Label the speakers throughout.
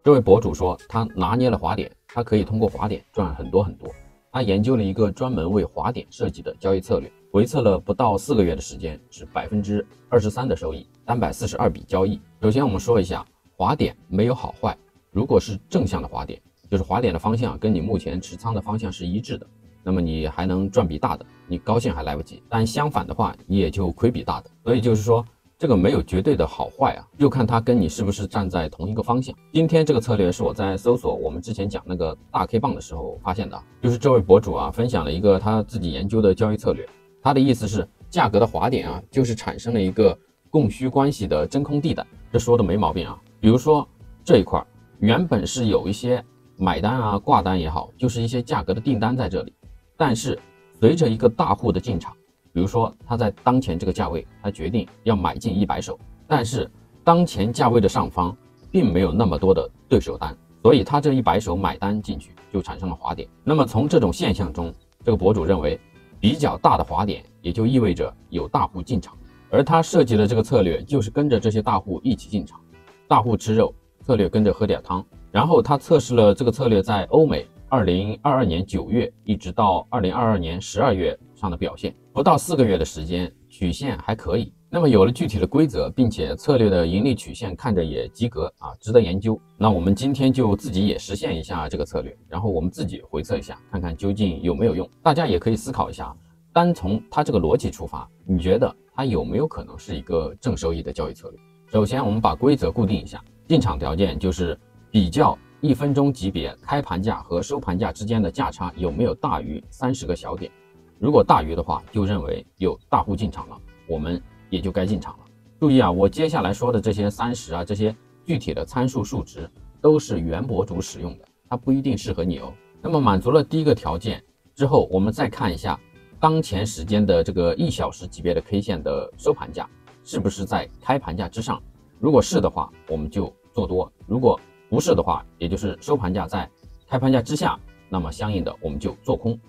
Speaker 1: 这位博主说，他拿捏了滑点，他可以通过滑点赚很多很多。他研究了一个专门为滑点设计的交易策略，回测了不到4个月的时间，是23%的收益，342笔交易。首先我们说一下，滑点没有好坏，如果是正向的滑点，就是滑点的方向跟你目前持仓的方向是一致的，那么你还能赚笔大的，你高兴还来不及。但相反的话，你也就亏笔大的。所以就是说，这个没有绝对的好坏啊，就看它跟你是不是站在同一个方向。今天这个策略是我在搜索我们之前讲那个大 K 棒的时候发现的，就是这位博主啊分享了一个他自己研究的交易策略。他的意思是，价格的滑点啊，就是产生了一个供需关系的真空地带，这说的没毛病啊。比如说这一块原本是有一些买单啊、挂单也好，就是一些价格的订单在这里，但是随着一个大户的进场，比如说他在当前这个价位，他决定要买进100手，但是当前价位的上方并没有那么多的对手单，所以他这100手买单进去就产生了滑点。那么从这种现象中，这个博主认为比较大的滑点也就意味着有大户进场，而他设计的这个策略就是跟着这些大户一起进场，大户吃肉，策略跟着喝点汤。然后他测试了这个策略在欧美2022年9月一直到2022年12月上的表现，不到4个月的时间，曲线还可以。那么有了具体的规则，并且策略的盈利曲线看着也及格啊，值得研究。那我们今天就自己也实现一下这个策略，然后我们自己回测一下，看看究竟有没有用。大家也可以思考一下，单从它这个逻辑出发，你觉得它有没有可能是一个正收益的交易策略？首先我们把规则固定一下，进场条件就是比较1分钟级别开盘价和收盘价之间的价差有没有大于30个小点，如果大于的话，就认为有大户进场了，我们也就该进场了。注意啊，我接下来说的这些30啊，这些具体的参数数值都是原博主使用的，它不一定适合你哦。那么满足了第一个条件之后，我们再看一下当前时间的这个1小时级别的 K 线的收盘价是不是在开盘价之上，如果是的话，我们就做多；如果不是的话，也就是收盘价在开盘价之下，那么相应的我们就做空。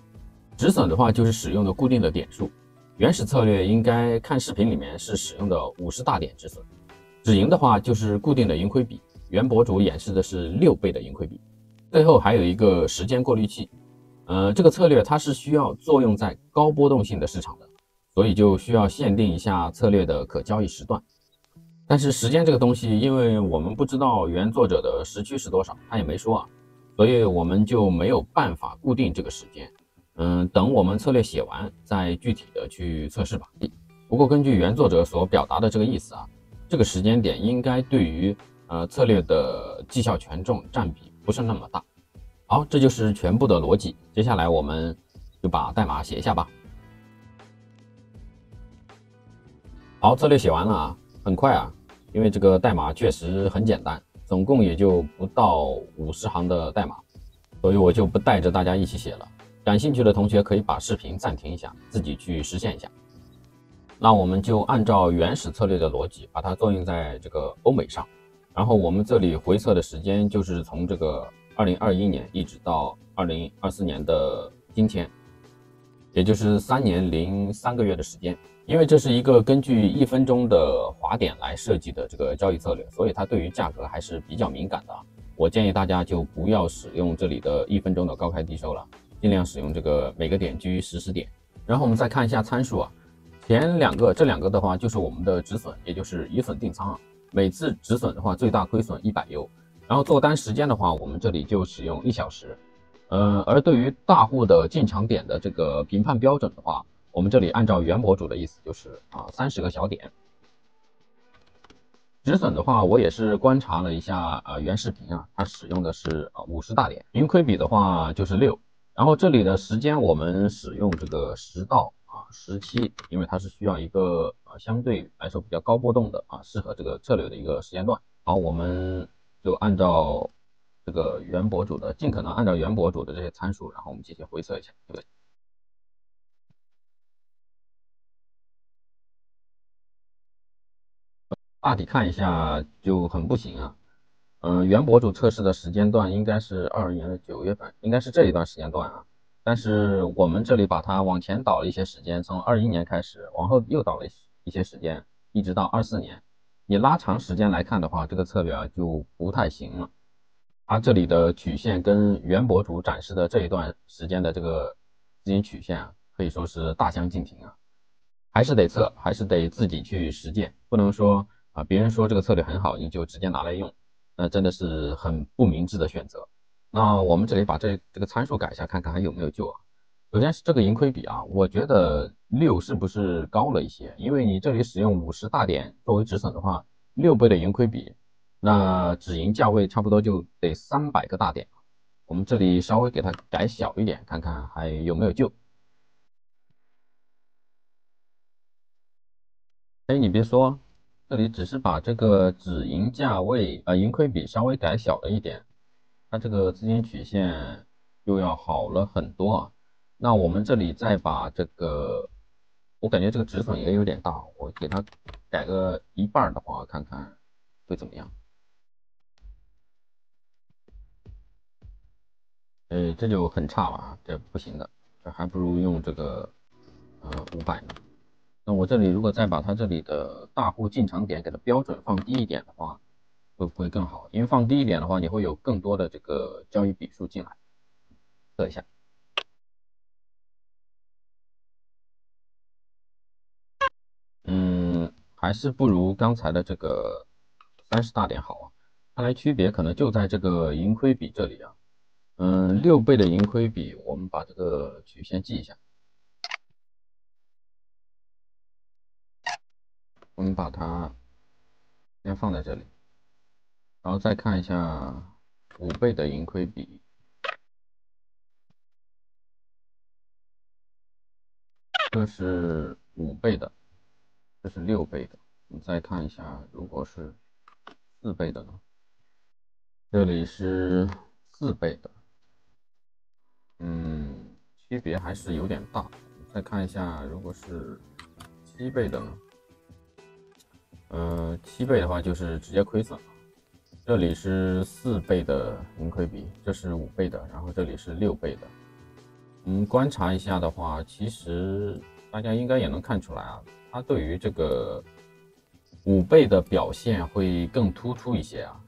Speaker 1: 止损的话就是使用的固定的点数，原始策略应该看视频里面是使用的50大点止损。止盈的话就是固定的盈亏比，原博主演示的是6倍的盈亏比。最后还有一个时间过滤器，这个策略它是需要作用在高波动性的市场的，所以就需要限定一下策略的可交易时段。但是时间这个东西，因为我们不知道原作者的时区是多少，他也没说啊，所以我们就没有办法固定这个时间。等我们策略写完再具体的去测试吧。不过根据原作者所表达的这个意思啊，这个时间点应该对于策略的绩效权重占比不是那么大。好，这就是全部的逻辑，接下来我们就把代码写一下吧。好，策略写完了啊，很快啊，因为这个代码确实很简单，总共也就不到50行的代码，所以我就不带着大家一起写了。感兴趣的同学可以把视频暂停一下，自己去实现一下。那我们就按照原始策略的逻辑，把它作用在这个欧美上。然后我们这里回测的时间就是从这个2021年一直到2024年的今天，也就是3年零3个月的时间。因为这是一个根据1分钟的滑点来设计的这个交易策略，所以它对于价格还是比较敏感的啊。我建议大家就不要使用这里的1分钟的高开低收了，尽量使用这个每个点居10点。然后我们再看一下参数啊，这两个的话就是我们的止损，也就是以损定仓啊。每次止损的话最大亏损100U，然后做单时间的话，我们这里就使用1小时。而对于大户的进场点的这个评判标准的话，我们这里按照原博主的意思就是30个小点。止损的话，我也是观察了一下原视频啊，它使用的是50大点，盈亏比的话就是6。然后这里的时间我们使用这个10到17，因为它是需要一个相对来说比较高波动的适合这个策略的一个时间段。好，我们就按照这个原博主的，尽可能按照原博主的这些参数，然后我们进行回测一下。对，大体看一下就很不行啊。原博主测试的时间段应该是22年的9月份，应该是这一段时间段啊。但是我们这里把它往前倒了一些时间，从21年开始，往后又倒了一些时间，一直到24年。你拉长时间来看的话，这个策略就不太行了。它这里的曲线跟原博主展示的这一段时间的这个资金曲线啊，可以说是大相径庭啊。还是得测，还是得自己去实践，不能说别人说这个策略很好，你就直接拿来用，那真的是很不明智的选择。那我们这里把这个参数改一下，看看还有没有救啊。首先是这个盈亏比啊，我觉得6是不是高了一些？因为你这里使用50大点作为止损的话，6倍的盈亏比，那止盈价位差不多就得300个大点。我们这里稍微给它改小一点，看看还有没有救。哎，你别说，这里只是把这个止盈价位盈亏比稍微改小了一点，它这个资金曲线又要好了很多啊。那我们这里再把这个，我感觉这个止损也有点大，我给它改个一半的话，看看会怎么样？这就很差了，这不行的，这还不如用这个500呢。那我这里如果再把它这里的大户进场点给它标准放低一点的话，会不会更好？因为放低一点的话，你会有更多的这个交易笔数进来。测一下，还是不如刚才的这个30大点好啊。看来区别可能就在这个盈亏比这里啊。6倍的盈亏比，我们把这个曲线记一下，我们把它先放在这里，然后再看一下5倍的盈亏比，这是5倍的，这是6倍的。我们再看一下，如果是4倍的呢？这里是4倍的，区别还是有点大。再看一下，如果是7倍的呢？7倍的话就是直接亏损了。这里是4倍的盈亏比，这是5倍的，然后这里是6倍的。观察一下的话，其实大家应该也能看出来啊，它对于这个5倍的表现会更突出一些啊，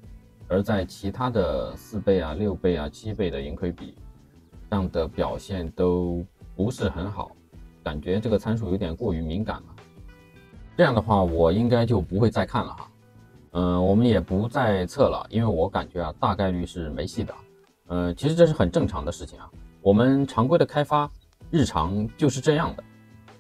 Speaker 1: 而在其他的4倍啊、6倍啊、7倍的盈亏比上的表现都不是很好，感觉这个参数有点过于敏感了。这样的话，我应该就不会再看了哈。我们也不再测了，因为我感觉啊，大概率是没戏的。其实这是很正常的事情啊。我们常规的开发日常就是这样的，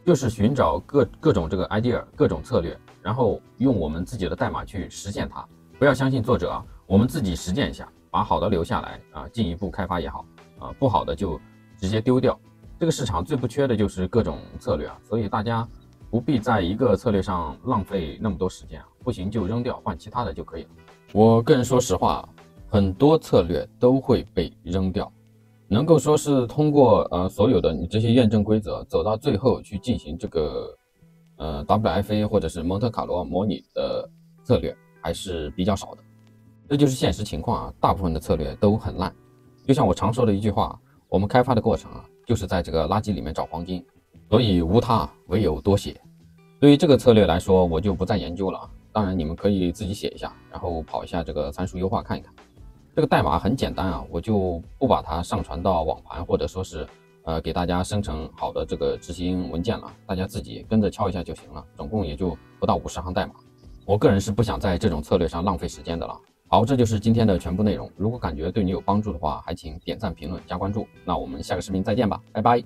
Speaker 1: 就是寻找各种这个 idea， 各种策略，然后用我们自己的代码去实现它。不要相信作者啊，我们自己实践一下，把好的留下来啊，进一步开发也好啊，不好的就直接丢掉。这个市场最不缺的就是各种策略啊，所以大家不必在一个策略上浪费那么多时间啊，不行就扔掉，换其他的就可以了。我个人说实话，很多策略都会被扔掉。能够说是通过所有的你这些验证规则走到最后去进行这个WFA 或者是蒙特卡罗模拟的策略还是比较少的，这就是现实情况啊。大部分的策略都很烂，就像我常说的一句话，我们开发的过程啊，就是在这个垃圾里面找黄金，所以无他，唯有多写。对于这个策略来说，我就不再研究了。当然，你们可以自己写一下，然后跑一下这个参数优化看一看。这个代码很简单啊，我就不把它上传到网盘，或者说是给大家生成好的这个执行文件了，大家自己跟着敲一下就行了，总共也就不到50行代码。我个人是不想在这种策略上浪费时间的了。好，这就是今天的全部内容。如果感觉对你有帮助的话，还请点赞、评论、加关注。那我们下个视频再见吧，拜拜。